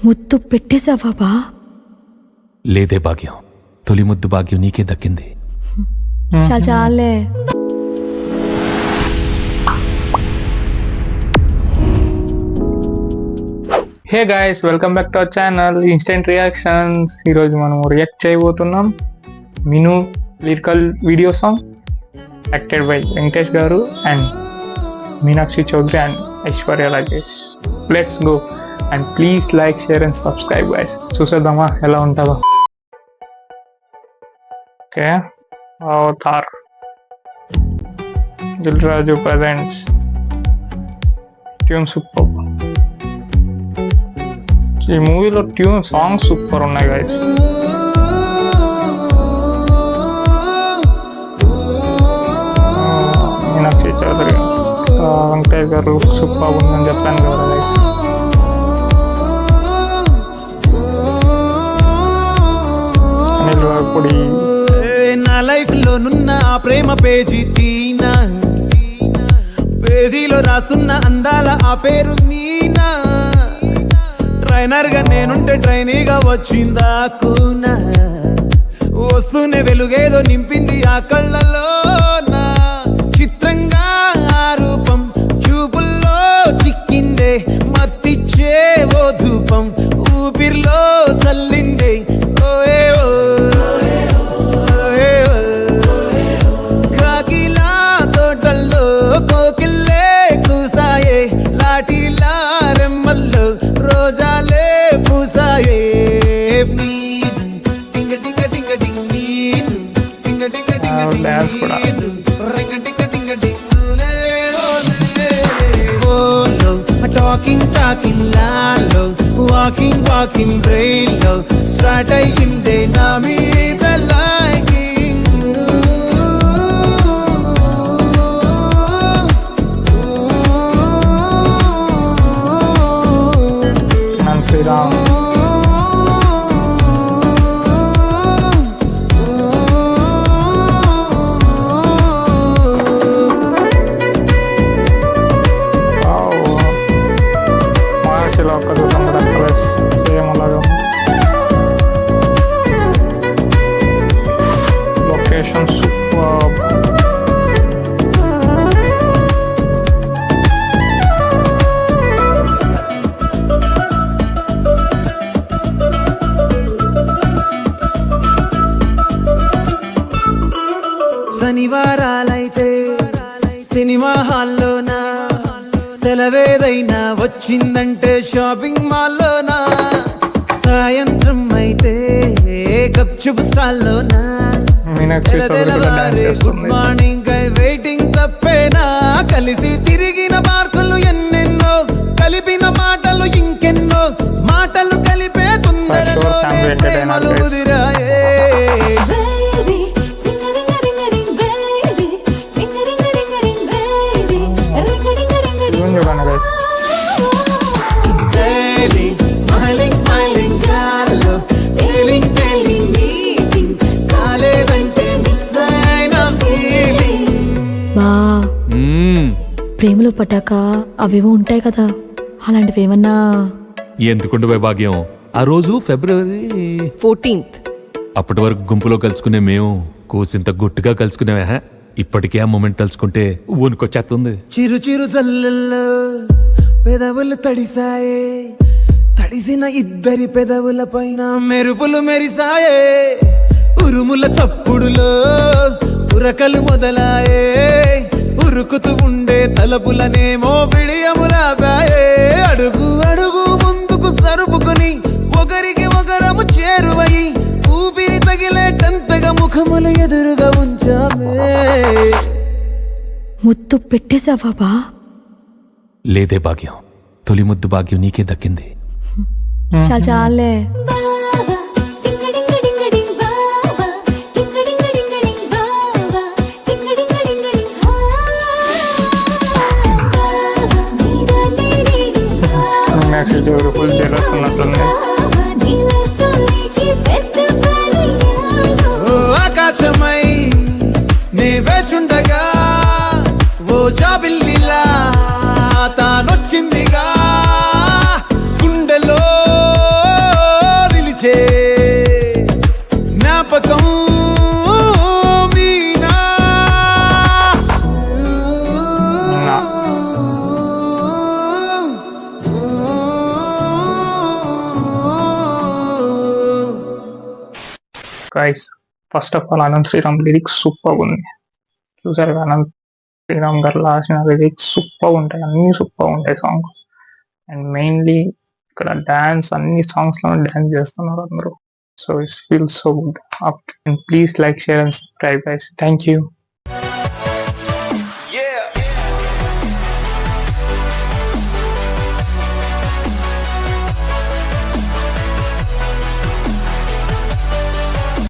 ముద్దు పెట్టేశావా బా? లేదే భాగ్యం, తొలి ముద్దు భాగ్యం నీకే దక్కింది. చాలే. Hey guys, welcome back to our channel instant reactions. ఈరోజు మనం రియాక్ట్ చేయబోతున్నాం Meenu lyrical video song acted by Venkatesh garu and Meenakshi Chaudhary and Aishwarya Rajesh. Let's go and please like, share and subscribe guys. చూసేద్దామా ఎలా ఉంటుందో. ఓకే, అవతార్ Dil Raju presents. Tune super. ఈ మూవీలో ట్యూన్ సాంగ్స్ సూపర్ ఉన్నాయి guys. Meenakshi Chaudhary, Venkatesh garu look super ఉందని చెప్పాను కదా గైస్. అనిల్ వారిపొడి. నా లైఫ్ లో నున్న ప్రేమ పేజీ తీనా, పేజీలో రాసున్న అందాల ఆ పేరు మీనా. ట్రైనర్ గా నేనుంటే ట్రైనీగా వచ్చిందా కూనా, వస్తూనే వెలుగేదో నింపింది ఆ కళ్ళలో. నా చిత్రంగా ఆ రూపం చూపుల్లో చిక్కిందే, మత్తిచ్చే ఓ ధూపం ఊపిరిలో చల్లిందే. కాకిలా తోటల్లో కోకిల్లే కూసాయే, లాఠీలా రెమ్మల్లో రోజాలే పూసాయే. డాన్స్ కూడా. టాకింగ్ లాలో, వాకింగ్ బ్రెయిన్ లో స్టార్ట్ అయ్యిందే నా మీద లైకింగ్. Sriram location super. శనివారాలైతే సినిమా హాల్లోనా, సెలవేదైనా వచ్చిందంటే షాపింగ్ మాల్లోనా, సాయంత్రం అయితే గప్చుప్ స్టాల్లోనా, గుడ్ మార్నింగ్ కై వెయిటింగ్ తప్పేనా. కలిసి తిరిగిన పార్కులు ఎన్నెన్నో, కలిపిన మాటలు ఇంకెన్నో, మాటలు కలిపే తొందరలోనే ప్రేమలు కుదిరాయే. బా, ప్రేమలో పట్టాక అవేవో ఉంటాయి కదా, అలాంటివి ఏమన్నా? ఎందుకుండు భాగ్యం, ఆ రోజు February 14th. అప్పటి వరకు గుంపులో కలుసుకునే మేము కూసింత గుట్టుగా కలుసుకునేవా. ఇప్పటికే ఆ మూమెంట్ తలుచుకుంటే ఊనుకొచ్చేస్తుంది. చిరు చిరు చల్లల్లో పెదవులు తడిసాయే, తడిసిన ఇద్దరి పెదవుల పైన మెరుపులు మెరిసాయే. ఉరుముల చప్పుడులో ఉరకలు మొదలాయే, ఉరుకుతూ ఉండే తలపులనేమో బిడియములాపాయే. అడుగు అడుగు ముందుకు సరుపుకుని ఒకరికి ఒకరము చేరువై, ఊపిరి తగిలేటంతగా ముఖములు ఎదురుగా ఉంచామే. ముద్దు పెట్టేశావా బా? లేదే భాగ్యం, తొలి ముద్దు భాగ్యం నీకే దక్కింది. చాలే. ఫుల్ జెలస్ ఉన్నట్టుంది. ఆకాశమై నే వేచుండగా ఓ జాబిల్లిలా తానొచ్చిందిగా, గుండెలో guys first of all Anant Sriram lyrics super ఉంది. చూసారు అనంత్ శ్రీరామ్ గారు రాసిన లిరిక్స్ సూపర్ ఉంటాయి, అన్ని సూపర్ ఉంటాయి సాంగ్. అండ్ మెయిన్లీ ఇక్కడ డాన్స్ అన్ని సాంగ్స్ లో డాన్స్ చేస్తున్నారు అందరూ. So it's feel so good. And please like, share and subscribe guys. Thank you.